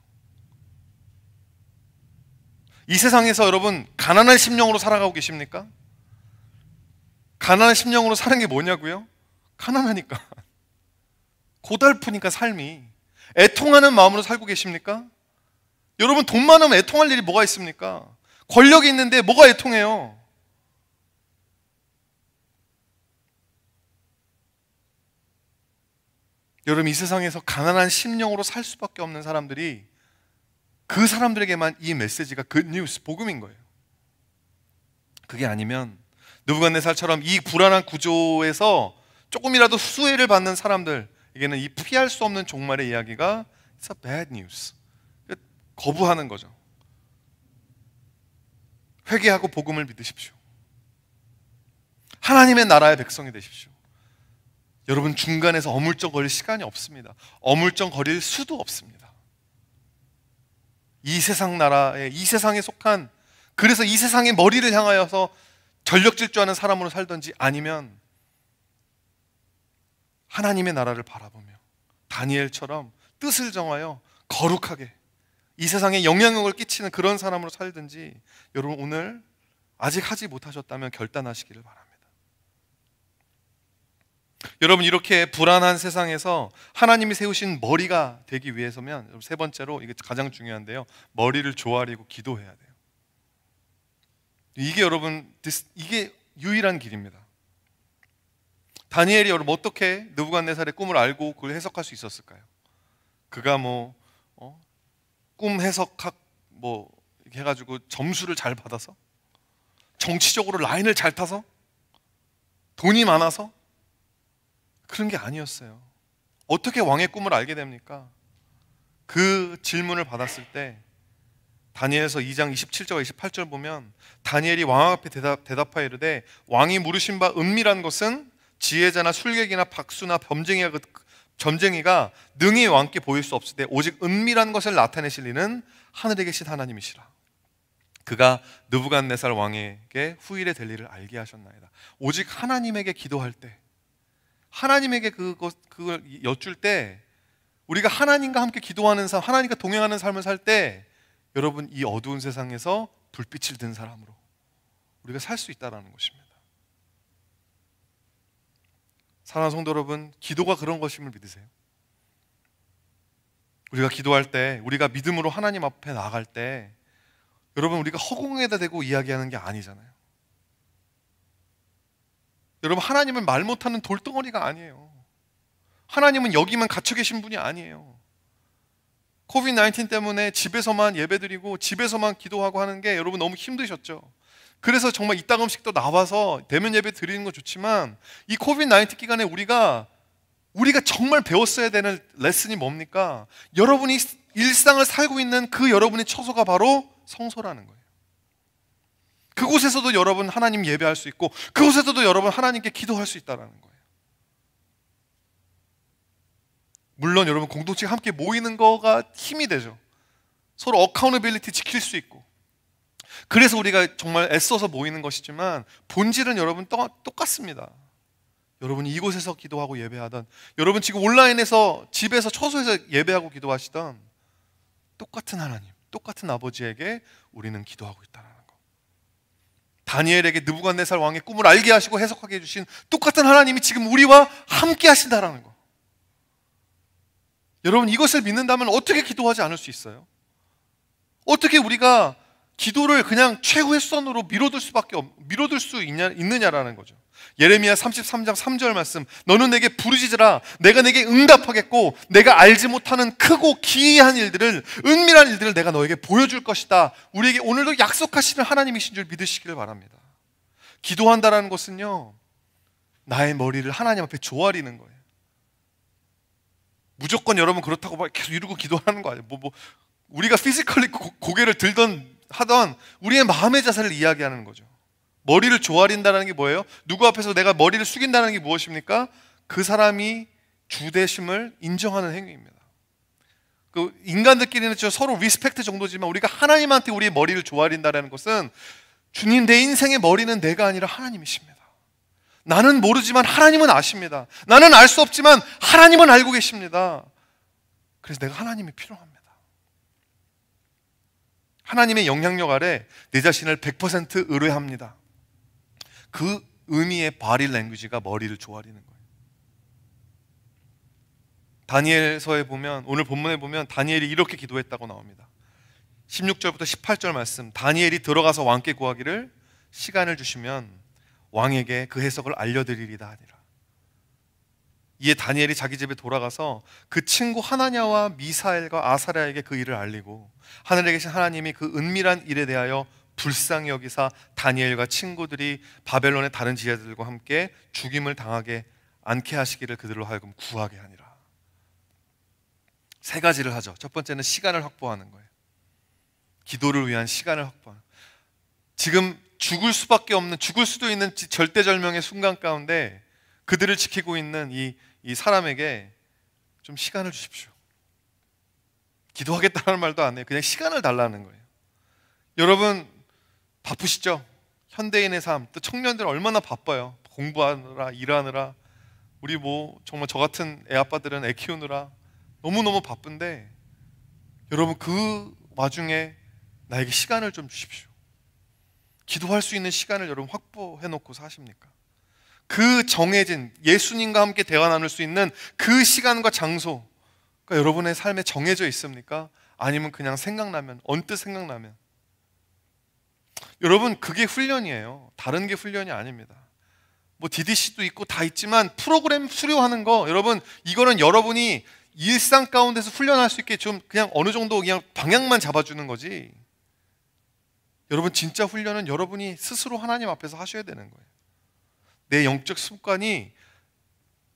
이 세상에서 여러분 가난한 심령으로 살아가고 계십니까? 가난한 심령으로 사는 게 뭐냐고요? 가난하니까, 고달프니까 삶이. 애통하는 마음으로 살고 계십니까? 여러분 돈 많으면 애통할 일이 뭐가 있습니까? 권력이 있는데 뭐가 애통해요? 여러분 이 세상에서 가난한 심령으로 살 수밖에 없는 사람들이, 그 사람들에게만 이 메시지가 굿뉴스, 복음인 거예요. 그게 아니면 느부갓네살처럼 이 불안한 구조에서 조금이라도 수혜를 받는 사람들에게는 이 피할 수 없는 종말의 이야기가 It's a bad news. 거부하는 거죠. 회개하고 복음을 믿으십시오. 하나님의 나라의 백성이 되십시오. 여러분 중간에서 어물쩡거릴 시간이 없습니다. 어물쩡거릴 수도 없습니다. 이 세상 나라에, 이 세상에 속한, 그래서 이 세상의 머리를 향하여서 전력 질주하는 사람으로 살든지, 아니면 하나님의 나라를 바라보며 다니엘처럼 뜻을 정하여 거룩하게 이 세상에 영향력을 끼치는 그런 사람으로 살든지, 여러분 오늘 아직 하지 못하셨다면 결단하시기를 바랍니다. 여러분 이렇게 불안한 세상에서 하나님이 세우신 머리가 되기 위해서면, 세 번째로, 이게 가장 중요한데요, 머리를 조아리고 기도해야 돼요. 이게 여러분, 이게 유일한 길입니다. 다니엘이 여러분 어떻게 느부갓네살의 꿈을 알고 그걸 해석할 수 있었을까요? 그가 꿈 해석학 이렇게 해가지고 점수를 잘 받아서, 정치적으로 라인을 잘 타서, 돈이 많아서, 그런 게 아니었어요. 어떻게 왕의 꿈을 알게 됩니까? 그 질문을 받았을 때 다니엘서 2장 27절과 28절 보면, 다니엘이 왕 앞에 대답하여 이르되, 왕이 물으신 바 은밀한 것은 지혜자나 술객이나 박수나 점쟁이가 능히 왕께 보일 수 없으되 오직 은밀한 것을 나타내실 이는 하늘에 계신 하나님이시라. 그가 느부갓네살 왕에게 후일에 될 일을 알게 하셨나이다. 오직 하나님에게 기도할 때, 하나님에게 그걸 여쭐 때, 우리가 하나님과 함께 기도하는 삶, 하나님과 동행하는 삶을 살 때, 여러분 이 어두운 세상에서 불빛을 든 사람으로 우리가 살 수 있다는 것입니다. 사랑하는 성도 여러분, 기도가 그런 것임을 믿으세요? 우리가 기도할 때, 우리가 믿음으로 하나님 앞에 나아갈 때, 여러분 우리가 허공에다 대고 이야기하는 게 아니잖아요. 여러분 하나님은 말 못하는 돌덩어리가 아니에요. 하나님은 여기만 갇혀 계신 분이 아니에요. 코비드-19 때문에 집에서만 예배드리고 집에서만 기도하고 하는 게 여러분 너무 힘드셨죠? 그래서 정말 이따금씩 나와서 대면 예배 드리는 거 좋지만, 이 코비드-19 기간에 우리가 정말 배웠어야 되는 레슨이 뭡니까? 여러분이 일상을 살고 있는 그 여러분의 처소가 바로 성소라는 거예요. 그곳에서도 여러분 하나님 예배할 수 있고, 그곳에서도 여러분 하나님께 기도할 수 있다는 거예요. 물론 여러분 공동체가 함께 모이는 거가 힘이 되죠. 서로 어카운터빌리티 지킬 수 있고, 그래서 우리가 정말 애써서 모이는 것이지만 본질은 여러분 똑같습니다. 여러분이 이곳에서 기도하고 예배하던, 여러분 지금 온라인에서 집에서 처소에서 예배하고 기도하시던 똑같은 하나님, 똑같은 아버지에게 우리는 기도하고 있다는 거. 다니엘에게 느부갓네살 왕의 꿈을 알게 하시고 해석하게 해주신 똑같은 하나님이 지금 우리와 함께 하신다는 거. 여러분 이것을 믿는다면 어떻게 기도하지 않을 수 있어요? 어떻게 우리가 기도를 그냥 최후의 수단으로 미뤄둘 수 있느냐라는 거죠. 예레미야 33장 3절 말씀, 너는 내게 부르짖으라, 내가 내게 응답하겠고 내가 알지 못하는 크고 기이한 일들을, 은밀한 일들을 내가 너에게 보여줄 것이다. 우리에게 오늘도 약속하시는 하나님이신 줄 믿으시기를 바랍니다. 기도한다라는 것은요, 나의 머리를 하나님 앞에 조아리는 거예요. 무조건 여러분 그렇다고 막 계속 이러고 기도하는 거 아니에요. 우리가 피지컬리 고개를 하던 우리의 마음의 자세를 이야기하는 거죠. 머리를 조아린다는 게 뭐예요? 누구 앞에서 내가 머리를 숙인다는 게 무엇입니까? 그 사람이 주되심을 인정하는 행위입니다. 그 인간들끼리는 서로 리스펙트 정도지만, 우리가 하나님한테 우리의 머리를 조아린다는 것은, 주님 내 인생의 머리는 내가 아니라 하나님이십니다. 나는 모르지만 하나님은 아십니다. 나는 알 수 없지만 하나님은 알고 계십니다. 그래서 내가 하나님이 필요합니다. 하나님의 영향력 아래 내 자신을 100% 의뢰합니다. 그 의미의 바디 랭귀지가 머리를 조아리는 거예요. 다니엘서에 보면, 오늘 본문에 보면 다니엘이 이렇게 기도했다고 나옵니다. 16절부터 18절 말씀, 다니엘이 들어가서 왕께 구하기를 시간을 주시면 왕에게 그 해석을 알려드리리다 하니라. 이에 다니엘이 자기 집에 돌아가서 그 친구 하나냐와 미사엘과 아사랴에게 그 일을 알리고 하늘에 계신 하나님이 그 은밀한 일에 대하여 불쌍히 여기사 다니엘과 친구들이 바벨론의 다른 지혜들과 함께 죽임을 당하게 않게 하시기를 그들로 하여금 구하게 하니라. 세 가지를 하죠. 첫 번째는 시간을 확보하는 거예요. 기도를 위한 시간을 확보하는. 지금 죽을 수밖에 없는, 죽을 수도 있는 절대절명의 순간 가운데 그들을 지키고 있는 이 사람에게 좀 시간을 주십시오. 기도하겠다는 말도 안 해요. 그냥 시간을 달라는 거예요. 여러분 바쁘시죠? 현대인의 삶, 또 청년들 얼마나 바빠요. 공부하느라, 일하느라. 우리 정말 저 같은 애 아빠들은 애 키우느라 너무너무 바쁜데, 여러분 그 와중에 나에게 시간을 좀 주십시오. 기도할 수 있는 시간을 여러분 확보해 놓고 사십니까? 그 정해진, 예수님과 함께 대화 나눌 수 있는 그 시간과 장소가 여러분의 삶에 정해져 있습니까? 아니면 그냥 생각나면, 언뜻 생각나면? 여러분 그게 훈련이에요. 다른 게 훈련이 아닙니다. DDC도 있고 다 있지만 프로그램 수료하는 거, 여러분 이거는 여러분이 일상 가운데서 훈련할 수 있게 좀 그냥 어느 정도 그냥 방향만 잡아주는 거지, 여러분 진짜 훈련은 여러분이 스스로 하나님 앞에서 하셔야 되는 거예요. 내 영적 습관이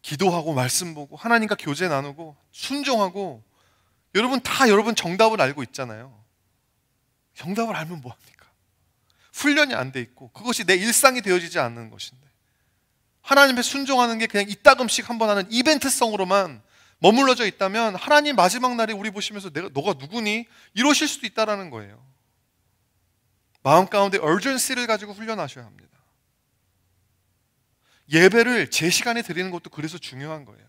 기도하고 말씀 보고 하나님과 교제 나누고 순종하고, 여러분 다 여러분 정답을 알고 있잖아요. 정답을 알면 뭐합니까? 훈련이 안 돼 있고 그것이 내 일상이 되어지지 않는 것인데, 하나님께 순종하는 게 그냥 이따금씩 한번 하는 이벤트성으로만 머물러져 있다면 하나님 마지막 날에 우리 보시면서 너가 누구니? 이러실 수도 있다라는 거예요. 마음 가운데 urgency를 가지고 훈련하셔야 합니다. 예배를 제 시간에 드리는 것도 그래서 중요한 거예요.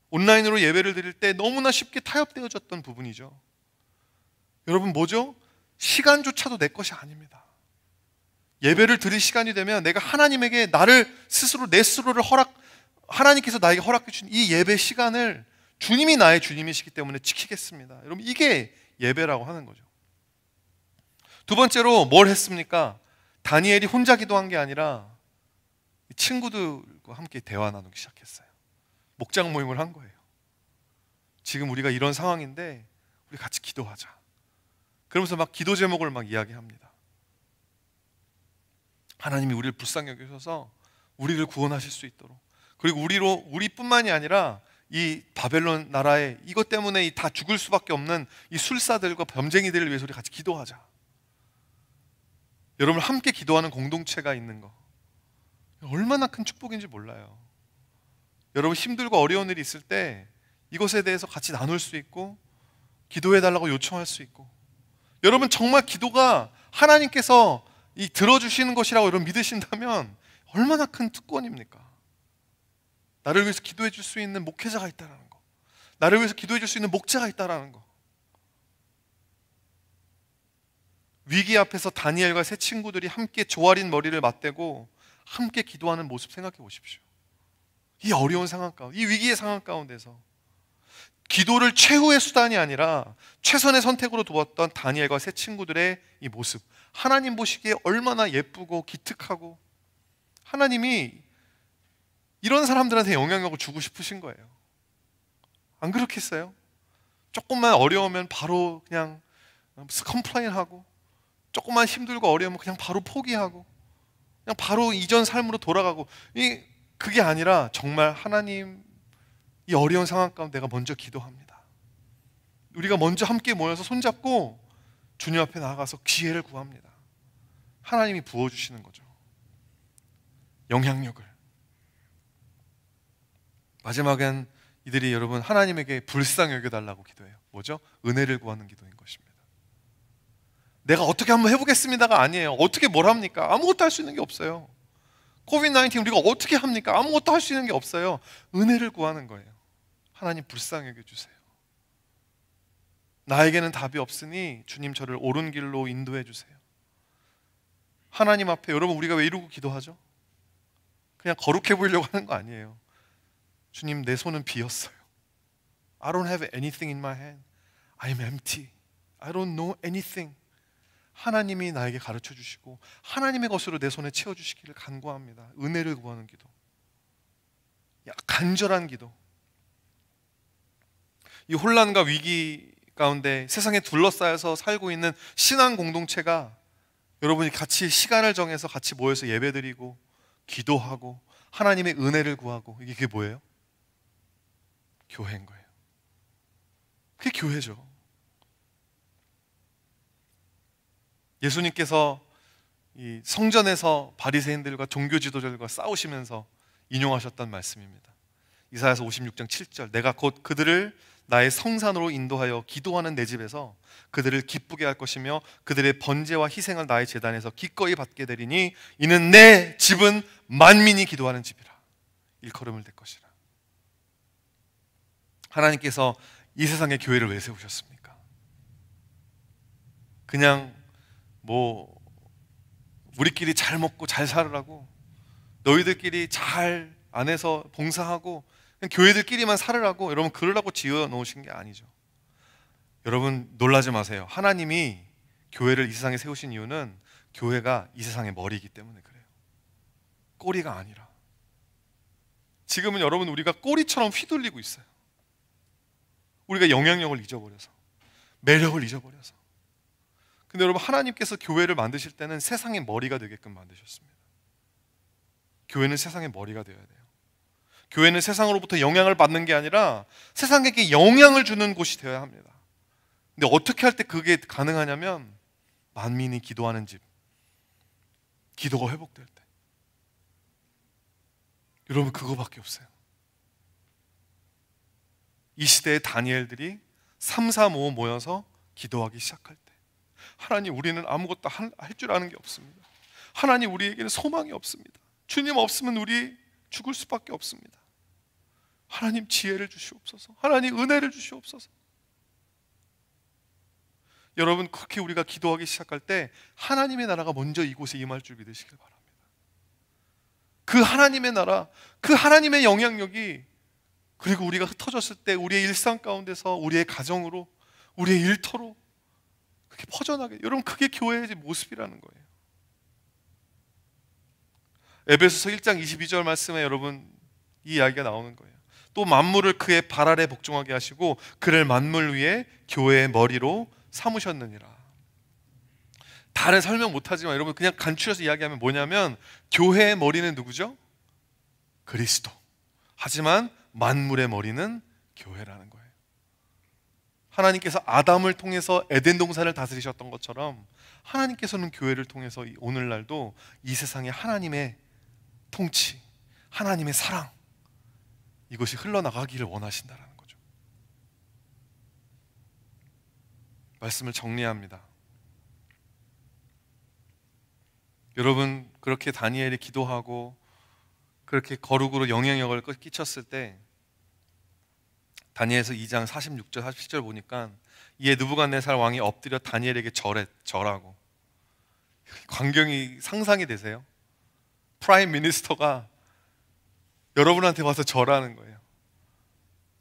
온라인으로 예배를 드릴 때 너무나 쉽게 타협되어졌던 부분이죠. 여러분 뭐죠? 시간조차도 내 것이 아닙니다. 예배를 드릴 시간이 되면 내가 하나님에게 내 스스로를 하나님께서 나에게 허락해 주신 이 예배 시간을 주님이 나의 주님이시기 때문에 지키겠습니다. 여러분 이게 예배라고 하는 거죠. 두 번째로 뭘 했습니까? 다니엘이 혼자 기도한 게 아니라 친구들과 함께 대화 나누기 시작했어요. 목장 모임을 한 거예요. 지금 우리가 이런 상황인데 우리 같이 기도하자. 그러면서 막 기도 제목을 막 이야기합니다. 하나님이 우리를 불쌍히 여기셔서 우리를 구원하실 수 있도록, 그리고 우리뿐만이 아니라 이 바벨론 나라에 이것 때문에 다 죽을 수밖에 없는 이 술사들과 범죄이들을 위해서 우리 같이 기도하자. 여러분 함께 기도하는 공동체가 있는 거 얼마나 큰 축복인지 몰라요. 여러분 힘들고 어려운 일이 있을 때 이것에 대해서 같이 나눌 수 있고 기도해달라고 요청할 수 있고, 여러분 정말 기도가 하나님께서 들어주시는 것이라고 여러분 믿으신다면 얼마나 큰 특권입니까? 나를 위해서 기도해 줄 수 있는 목회자가 있다는 거, 나를 위해서 기도해 줄 수 있는 목자가 있다는 거. 위기 앞에서 다니엘과 세 친구들이 함께 조아린 머리를 맞대고 함께 기도하는 모습 생각해 보십시오. 이 어려운 상황 가운데, 이 위기의 상황 가운데서 기도를 최후의 수단이 아니라 최선의 선택으로 두었던 다니엘과 세 친구들의 이 모습, 하나님 보시기에 얼마나 예쁘고 기특하고, 하나님이 이런 사람들한테 영향력을 주고 싶으신 거예요. 안 그렇겠어요? 조금만 어려우면 바로 그냥 컴플레인하고, 조금만 힘들고 어려우면 그냥 바로 포기하고 그냥 바로 이전 삶으로 돌아가고, 그게 아니라 정말 하나님 이 어려운 상황 가운데 내가 먼저 기도합니다. 우리가 먼저 함께 모여서 손잡고 주님 앞에 나아가서 기회를 구합니다. 하나님이 부어주시는 거죠. 영향력을. 마지막엔 이들이 여러분 하나님에게 불쌍히 여겨달라고 기도해요. 뭐죠? 은혜를 구하는 기도인 것입니다. 내가 어떻게 한번 해보겠습니다가 아니에요. 어떻게 뭘 합니까? 아무것도 할 수 있는 게 없어요. 코비드-19 우리가 어떻게 합니까? 아무것도 할 수 있는 게 없어요. 은혜를 구하는 거예요. 하나님 불쌍히 여겨주세요. 나에게는 답이 없으니 주님 저를 옳은 길로 인도해 주세요. 하나님 앞에 여러분 우리가 왜 이러고 기도하죠? 그냥 거룩해 보이려고 하는 거 아니에요. 주님 내 손은 비었어요. I don't have anything in my hand. I'm empty. I don't know anything. 하나님이 나에게 가르쳐 주시고 하나님의 것으로 내 손에 채워주시기를 간구합니다. 은혜를 구하는 기도, 간절한 기도. 이 혼란과 위기 가운데 세상에 둘러싸여서 살고 있는 신앙 공동체가 여러분이 같이 시간을 정해서 같이 모여서 예배드리고 기도하고 하나님의 은혜를 구하고, 이게 뭐예요? 교회인 거예요. 그게 교회죠. 예수님께서 이 성전에서 바리새인들과 종교 지도자들과 싸우시면서 인용하셨던 말씀입니다. 이사야서 56장 7절, 내가 곧 그들을 나의 성산으로 인도하여 기도하는 내 집에서 그들을 기쁘게 할 것이며 그들의 번제와 희생을 나의 제단에서 기꺼이 받게 되리니 이는 내 집은 만민이 기도하는 집이라. 일컬음을 댈 것이라. 하나님께서 이 세상에 교회를 왜 세우셨습니까? 그냥 우리끼리 잘 먹고 잘 살으라고, 너희들끼리 잘 안에서 봉사하고 그냥 교회들끼리만 살으라고, 여러분 그러라고 지어 놓으신 게 아니죠. 여러분 놀라지 마세요. 하나님이 교회를 이 세상에 세우신 이유는 교회가 이 세상의 머리이기 때문에 그래요. 꼬리가 아니라. 지금은 여러분 우리가 꼬리처럼 휘둘리고 있어요. 우리가 영향력을 잊어버려서, 매력을 잊어버려서. 근데 여러분 하나님께서 교회를 만드실 때는 세상의 머리가 되게끔 만드셨습니다. 교회는 세상의 머리가 되어야 돼요. 교회는 세상으로부터 영향을 받는 게 아니라 세상에게 영향을 주는 곳이 되어야 합니다. 근데 어떻게 할 때 그게 가능하냐면 만민이 기도하는 집, 기도가 회복될 때. 여러분 그거밖에 없어요. 이 시대의 다니엘들이 3, 4, 5 모여서 기도하기 시작할 때, 하나님 우리는 아무것도 할 줄 아는 게 없습니다. 하나님 우리에게는 소망이 없습니다. 주님 없으면 우리 죽을 수밖에 없습니다. 하나님 지혜를 주시옵소서. 하나님 은혜를 주시옵소서. 여러분 그렇게 우리가 기도하기 시작할 때 하나님의 나라가 먼저 이곳에 임할 줄 믿으시길 바랍니다. 그 하나님의 나라, 그 하나님의 영향력이, 그리고 우리가 흩어졌을 때 우리의 일상 가운데서 우리의 가정으로, 우리의 일터로 그렇게 퍼져나게, 여러분 그게 교회의 모습이라는 거예요. 에베소서 1장 22절 말씀에 여러분 이 이야기가 나오는 거예요. 또 만물을 그의 발 아래 복종하게 하시고 그를 만물 위에 교회의 머리로 삼으셨느니라. 다른 설명 못하지만 여러분 그냥 간추려서 이야기하면 뭐냐면 교회의 머리는 누구죠? 그리스도. 하지만 만물의 머리는 교회라는 거예요. 하나님께서 아담을 통해서 에덴 동산을 다스리셨던 것처럼 하나님께서는 교회를 통해서 오늘날도 이 세상에 하나님의 통치, 하나님의 사랑, 이것이 흘러나가기를 원하신다는 거죠. 말씀을 정리합니다. 여러분 그렇게 다니엘이 기도하고 그렇게 거룩으로 영향력을 끼쳤을 때 다니엘서 2장 46절 47절 보니까 이에 느부갓네살 왕이 엎드려 다니엘에게 절하고, 광경이 상상이 되세요? 프라임 미니스터가 여러분한테 와서 절하는 거예요.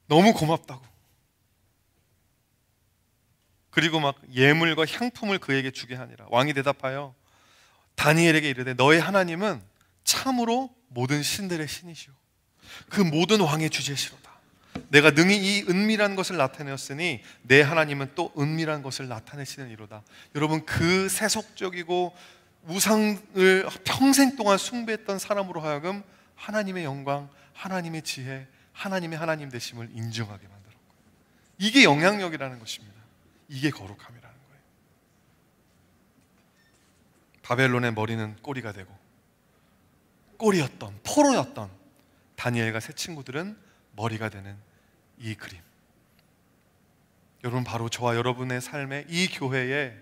너무 고맙다고. 그리고 막 예물과 향품을 그에게 주게 하니라. 왕이 대답하여 다니엘에게 이르되 너의 하나님은 참으로 모든 신들의 신이시오 그 모든 왕의 주제시로다. 내가 능히 이 은밀한 것을 나타내었으니 내 하나님은 또 은밀한 것을 나타내시는 이로다. 여러분 그 세속적이고 우상을 평생 동안 숭배했던 사람으로 하여금 하나님의 영광, 하나님의 지혜, 하나님의 하나님 되심을 인정하게 만들었고, 이게 영향력이라는 것입니다. 이게 거룩함이라는 거예요. 바벨론의 머리는 꼬리가 되고 꼬리였던, 포로였던 다니엘과 세 친구들은 머리가 되는 이 그림, 여러분 바로 저와 여러분의 삶의 이 교회의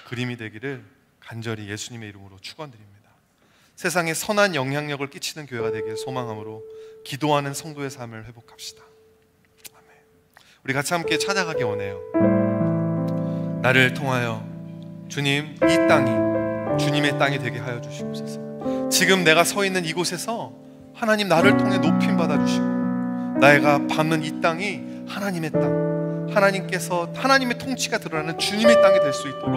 그림이 되기를 간절히 예수님의 이름으로 축원드립니다. 세상에 선한 영향력을 끼치는 교회가 되길 소망함으로 기도하는 성도의 삶을 회복합시다. 아멘. 우리 같이 함께 찬양하기 원해요. 나를 통하여 주님, 이 땅이 주님의 땅이 되게 하여 주시옵소서. 지금 내가 서 있는 이곳에서 하나님 나를 통해 높임 받아주시고, 내가 밟는 이 땅이 하나님의 땅, 하나님께서 하나님의 통치가 드러나는 주님의 땅이 될 수 있도록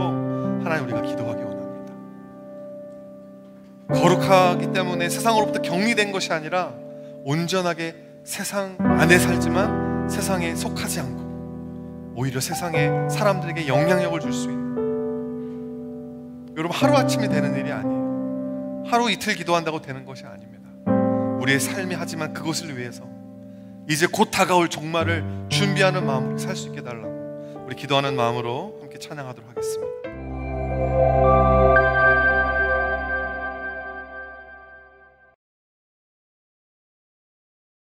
하나님, 우리가 기도하기 원합니다. 거룩하기 때문에 세상으로부터 격리된 것이 아니라 온전하게 세상 안에 살지만 세상에 속하지 않고 오히려 세상에 사람들에게 영향력을 줄 수 있는, 여러분, 하루아침에 되는 일이 아니에요. 하루 이틀 기도한다고 되는 것이 아닙니다. 우리의 삶이, 하지만 그것을 위해서 이제 곧 다가올 종말을 준비하는 마음으로 살 수 있게 해달라고 우리 기도하는 마음으로 함께 찬양하도록 하겠습니다.